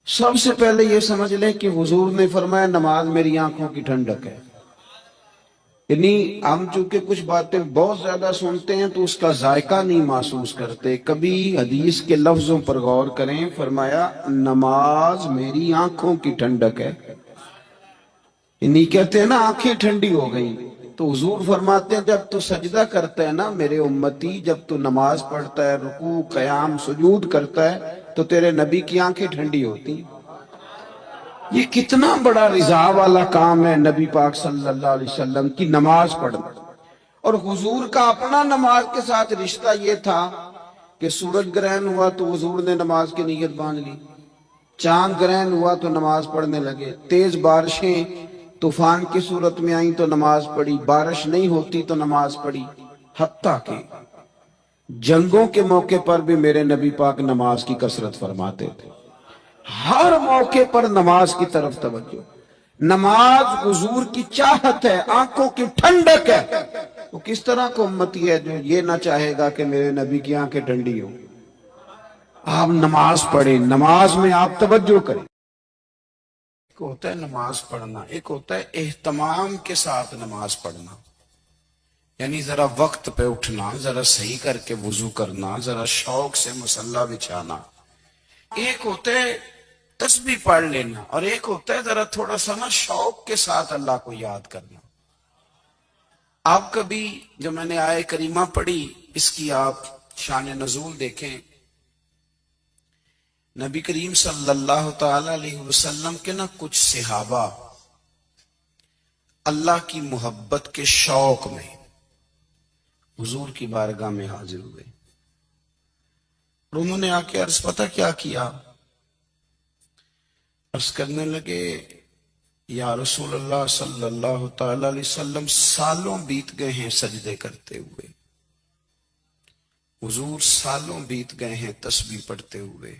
سب سے پہلے یہ سمجھ لیں کہ حضور نے فرمایا نماز میری آنکھوں کی ٹھنڈک ہے. یعنی ہم چونکہ کچھ باتیں بہت زیادہ سنتے ہیں تو اس کا ذائقہ نہیں محسوس کرتے. کبھی حدیث کے لفظوں پر غور کریں. فرمایا نماز میری آنکھوں کی ٹھنڈک ہے. یعنی کہتے ہیں نا آنکھیں ٹھنڈی ہو گئیں. تو حضور فرماتے ہیں جب تو سجدہ کرتا ہے نا میرے امتی، جب تو نماز پڑھتا ہے، رکوع قیام سجود کرتا ہے، تو تیرے نبی کی آنکھیں ٹھنڈی ہوتی ہیں. یہ کتنا بڑا رضا والا کام ہے نبی پاک صلی اللہ علیہ وسلم کی نماز پڑھنا. اور حضور کا اپنا نماز کے ساتھ رشتہ یہ تھا کہ سورج گرہن ہوا تو حضور نے نماز کی نیت باندھ لی، چاند گرہن ہوا تو نماز پڑھنے لگے، تیز بارشیں طوفان کی صورت میں آئیں تو نماز پڑھی، بارش نہیں ہوتی تو نماز پڑھی. حتیٰ کہ جنگوں کے موقع پر بھی میرے نبی پاک نماز کی کثرت فرماتے تھے. ہر موقع پر نماز کی طرف توجہ. نماز حضور کی چاہت ہے، آنکھوں کی ٹھنڈک ہے. وہ کس طرح کو امتی ہے جو یہ نہ چاہے گا کہ میرے نبی کی آنکھیں ٹھنڈی ہوں. آپ نماز پڑھیں، نماز میں آپ توجہ کریں. ایک ہوتا ہے نماز پڑھنا، ایک ہوتا ہے اہتمام کے ساتھ نماز پڑھنا. یعنی ذرا وقت پہ اٹھنا، ذرا صحیح کر کے وضو کرنا، ذرا شوق سے مصلی بچھانا. ایک ہوتا ہے تسبیح پڑھ لینا، اور ایک ہوتا ہے ذرا تھوڑا سا نا شوق کے ساتھ اللہ کو یاد کرنا. آپ کبھی جو میں نے آیہ کریمہ پڑھی اس کی آپ شان نزول دیکھیں. نبی کریم صلی اللہ تعالی علیہ وسلم کے نا کچھ صحابہ اللہ کی محبت کے شوق میں حضور کی بارگاہ میں حاضر ہوئے. اور انہوں نے آ کے عرض پتہ کیا کیا؟ عرض کرنے لگے یا رسول اللہ صلی اللہ تعالی علیہ وسلم سالوں بیت گئے ہیں سجدے کرتے ہوئے، حضور سالوں بیت گئے ہیں تسبیح پڑھتے ہوئے،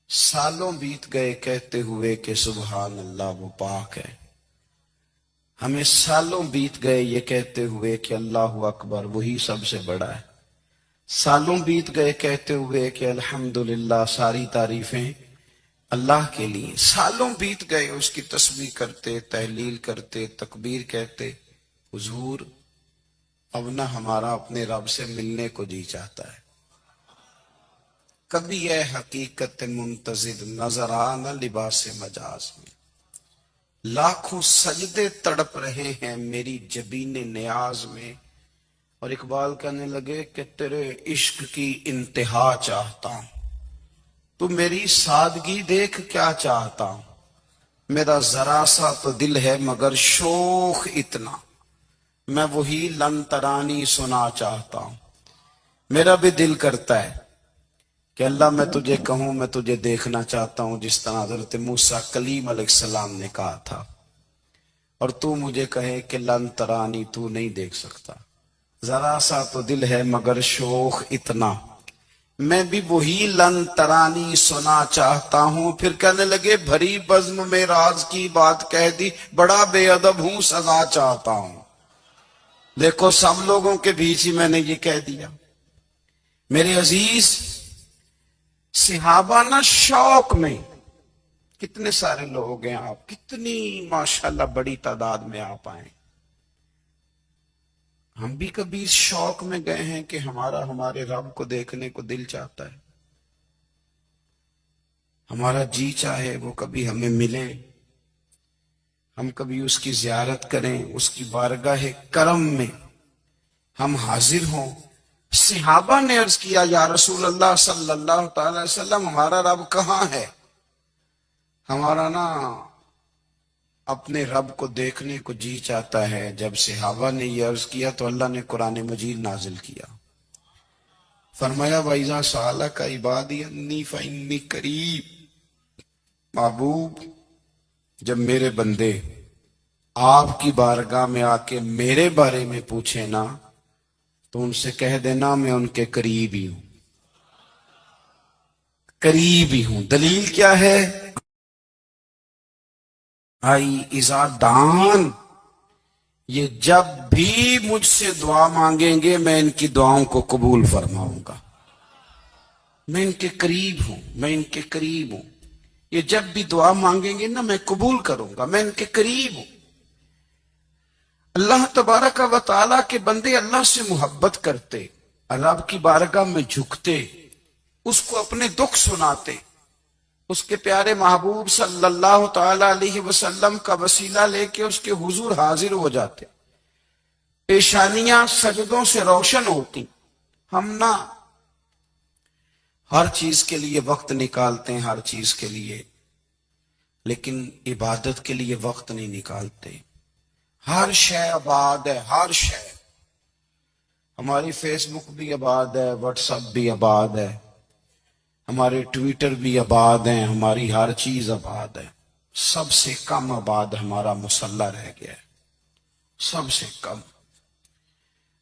سالوں بیت گئے کہتے ہوئے کہ سبحان اللہ وہ پاک ہے. ہمیں سالوں بیت گئے یہ کہتے ہوئے کہ اللہ اکبر وہی سب سے بڑا ہے. سالوں بیت گئے کہتے ہوئے کہ الحمدللہ ساری تعریفیں اللہ کے لیے. سالوں بیت گئے اس کی تسبیح کرتے، تحلیل کرتے، تکبیر کہتے. حضور اب نہ ہمارا اپنے رب سے ملنے کو جی چاہتا ہے. کبھی ہے حقیقت منتظر نظر آنا لباس مجاز میں. لاکھوں سجدے تڑپ رہے ہیں میری جبین نیاز میں. اور اقبال کہنے لگے کہ تیرے عشق کی انتہا چاہتا ہوں، تو میری سادگی دیکھ کیا چاہتا ہوں. میرا ذرا سا تو دل ہے مگر شوق اتنا، میں وہی لن ترانی سنا چاہتا ہوں. میرا بھی دل کرتا ہے کہ اللہ میں تجھے کہوں میں تجھے دیکھنا چاہتا ہوں جس طرح حضرت موسیٰ کلیم علیہ السلام نے کہا تھا، اور تو مجھے کہے کہ لن ترانی تو نہیں دیکھ سکتا. ذرا سا تو دل ہے مگر شوق اتنا، میں بھی وہی لن ترانی سنا چاہتا ہوں. پھر کہنے لگے بھری بزم میں راز کی بات کہہ دی، بڑا بے ادب ہوں سزا چاہتا ہوں. دیکھو سب لوگوں کے بیچ ہی میں نے یہ کہہ دیا. میرے عزیز صحابہ نا شوق میں کتنے سارے لوگ ہیں، آپ کتنی ماشاءاللہ بڑی تعداد میں آپ آئیں. ہم بھی کبھی اس شوق میں گئے ہیں کہ ہمارے رب کو دیکھنے کو دل چاہتا ہے، ہمارا جی چاہے وہ کبھی ہمیں ملے، ہم کبھی اس کی زیارت کریں، اس کی بارگاہ کرم میں ہم حاضر ہوں. صحابہ نے عرض کیا یا رسول اللہ صلی اللہ تعالی علیہ وسلم ہمارا رب کہاں ہے؟ ہمارا نا اپنے رب کو دیکھنے کو جی چاہتا ہے. جب صحابہ نے یہ عرض کیا تو اللہ نے قرآن مجید نازل کیا. فرمایا وَإِذَا سَأَلَكَ عِبَادِي عَنِّي فَإِنِّي قَرِيبٌ. محبوب جب میرے بندے آپ کی بارگاہ میں آ کے میرے بارے میں پوچھیں نا تو ان سے کہہ دینا میں ان کے قریب ہی ہوں، قریب ہی ہوں. دلیل کیا ہے؟ آئی اذا دان، یہ جب بھی مجھ سے دعا مانگیں گے میں ان کی دعاؤں کو قبول فرماؤں گا. میں ان کے قریب ہوں، میں ان کے قریب ہوں. یہ جب بھی دعا مانگیں گے نا میں قبول کروں گا، میں ان کے قریب ہوں۔ اللہ تبارک و تعالیٰ کے بندے اللہ سے محبت کرتے، رب کی بارگاہ میں جھکتے، اس کو اپنے دکھ سناتے، اس کے پیارے محبوب صلی اللہ تعالی علیہ وسلم کا وسیلہ لے کے اس کے حضور حاضر ہو جاتے، پیشانیاں سجدوں سے روشن ہوتی۔ ہم نہ ہر چیز کے لیے وقت نکالتے ہیں، ہر چیز کے لیے، لیکن عبادت کے لیے وقت نہیں نکالتے۔ ہر شے آباد ہے، ہر شے، ہماری فیس بک بھی آباد ہے، واٹس ایپ بھی آباد ہے، ہمارے ٹویٹر بھی آباد ہیں، ہماری ہر چیز آباد ہے۔ سب سے کم آباد ہمارا مصلی رہ گیا ہے، سب سے کم۔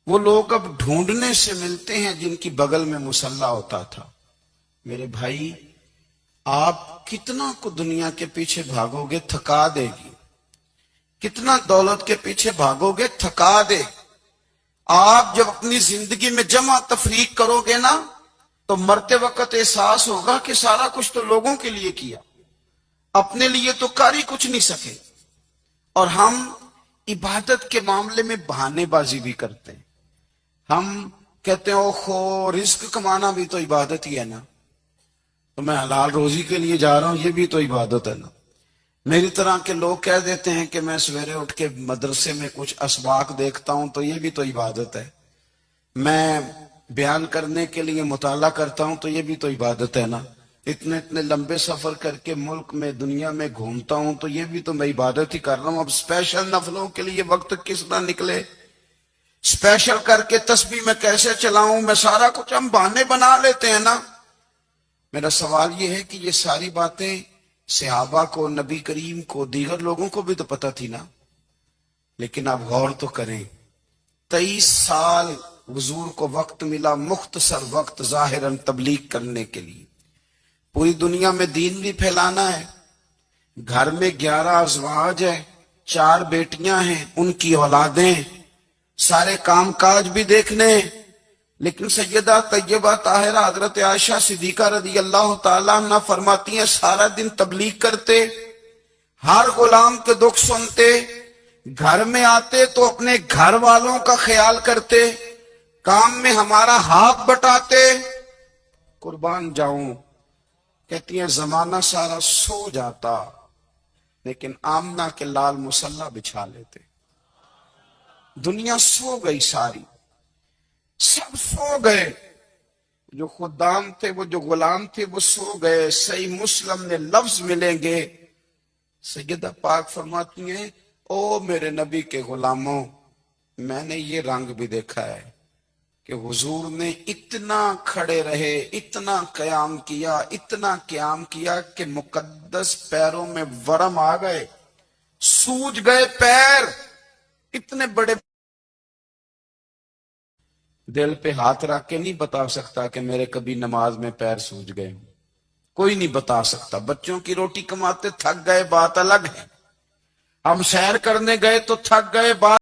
وہ لوگ اب ڈھونڈنے سے ملتے ہیں جن کی بغل میں مصلی ہوتا تھا۔ میرے بھائی، آپ کتنا کو دنیا کے پیچھے بھاگو گے تھکا دے گی، کتنا دولت کے پیچھے بھاگو گے تھکا دے۔ آپ جب اپنی زندگی میں جمع تفریق کرو گے نا تو مرتے وقت احساس ہوگا کہ سارا کچھ تو لوگوں کے لیے کیا، اپنے لیے تو کر ہی کچھ نہیں سکے۔ اور ہم عبادت کے معاملے میں بہانے بازی بھی کرتے ہیں۔ ہم کہتے ہیں اوہو رزق کمانا بھی تو عبادت ہی ہے نا، تو میں حلال روزی کے لیے جا رہا ہوں، یہ بھی تو عبادت ہے نا۔ میری طرح کے لوگ کہہ دیتے ہیں کہ میں سویرے اٹھ کے مدرسے میں کچھ اسباق دیکھتا ہوں تو یہ بھی تو عبادت ہے، میں بیان کرنے کے لیے مطالعہ کرتا ہوں تو یہ بھی تو عبادت ہے نا، اتنے لمبے سفر کر کے ملک میں دنیا میں گھومتا ہوں تو یہ بھی تو میں عبادت ہی کر رہا ہوں۔ اب اسپیشل نفلوں کے لیے وقت کس نہ نکلے، اسپیشل کر کے تسبیح میں کیسے چلاؤں، میں سارا کچھ، ہم بہانے بنا لیتے ہیں نا۔ میرا سوال یہ ہے کہ یہ ساری باتیں صحابہ کو، نبی کریم کو، دیگر لوگوں کو بھی تو پتہ تھی نا، لیکن آپ غور تو کریں، 23 سال حضور کو وقت ملا، مختصر وقت ظاہراً تبلیغ کرنے کے لیے، پوری دنیا میں دین بھی پھیلانا ہے۔ گھر میں 11 ازواج ہے، 4 بیٹیاں ہیں، ان کی اولادیں، سارے کام کاج بھی دیکھنے ہیں۔ لیکن سیدہ طیبہ طاہرہ حضرت عائشہ صدیقہ رضی اللہ تعالیٰ عنہ فرماتی ہیں سارا دن تبلیغ کرتے، ہر غلام کے دکھ سنتے، گھر میں آتے تو اپنے گھر والوں کا خیال کرتے، کام میں ہمارا ہاتھ بٹاتے۔ قربان جاؤں، کہتی ہیں زمانہ سارا سو جاتا لیکن آمنہ کے لال مصلی بچھا لیتے۔ دنیا سو گئی، ساری سب سو گئے، جو خدام تھے، وہ جو غلام تھے، وہ سو گئے۔ صحیح مسلم میں لفظ ملیں گے، سیدہ پاک فرماتی ہیں او میرے نبی کے غلاموں، میں نے یہ رنگ بھی دیکھا ہے کہ حضور نے اتنا کھڑے رہے، اتنا قیام کیا، اتنا قیام کیا کہ مقدس پیروں میں ورم آ گئے، سوج گئے پیر، اتنے بڑے۔ دل پہ ہاتھ رکھ کے نہیں بتا سکتا کہ میرے کبھی نماز میں پیر سوج گئے ہوں، کوئی نہیں بتا سکتا۔ بچوں کی روٹی کماتے تھک گئے بات الگ ہے، ہم سیر کرنے گئے تو تھک گئے بات